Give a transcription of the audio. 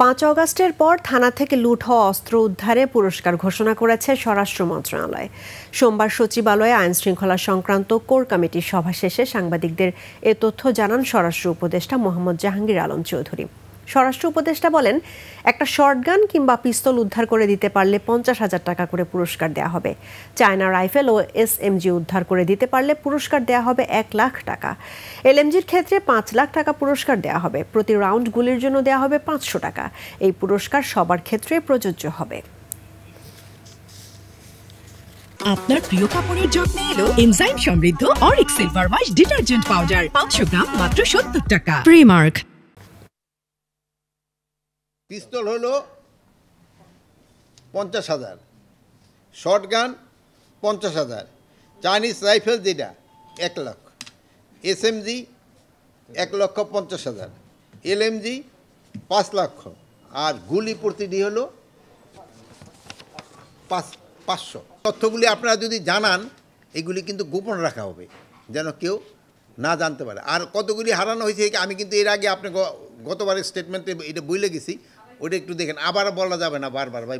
5 অগাস্টের পর থানা থেকে লুট হওয়া অস্ত্র উদ্ধারে পুরস্কার ঘোষণা করেছে স্বরাষ্ট্র মন্ত্রণালয়। সোমবার সচিবালয়ে আইন শৃঙ্খলা সংক্রান্ত কোর কমিটির সভা শেষে সাংবাদিকদের এ তথ্য জানান স্বরাষ্ট্র উপদেষ্টা মোহাম্মদ জাহাঙ্গীর আলম চৌধুরী। স্বরাষ্ট্র উপদেষ্টা বলেন, একটা শর্টগান কিংবা পিস্তল উদ্ধার করে দিতে পারলে 50,000 টাকা করে পুরস্কার দেওয়া হবে। চায়না রাইফেল ও SMG উদ্ধার করে দিতে পারলে পুরস্কার দেওয়া হবে 1 লাখ টাকা। LMGর ক্ষেত্রে 5 লাখ টাকা পুরস্কার দেওয়া হবে। প্রতি রাউন্ড গুলির জন্য দেওয়া হবে 500 টাকা। এই পুরস্কার সবার ক্ষেত্রে প্রযোজ্য হবে। আপনার প্রিয় কাপড়ের যত্নে এলো এনজাইম সমৃদ্ধ Arik silver wash detergent powder 500 গ্রাম মাত্র 70 টাকা। প্রিমার্ক। পিস্তল হলো 50,000, শর্টগান 50,000, চাইনিজ রাইফেল যেটা 1 লাখ, SMG 1,50,000, LMG 5 লক্ষ, আর গুলি প্রতিটি হলো 500। তথ্যগুলি আপনারা যদি জানান, এগুলি কিন্তু গোপন রাখা হবে যেন কেউ না জানতে পারে। আর কতগুলি হারানো হয়েছে আমি কিন্তু এর আগে আপনি গতবারের স্টেটমেন্টে এটা বলে গেছি, ওটা একটু দেখেন, আবার বলা যাবে না বারবার ভাই।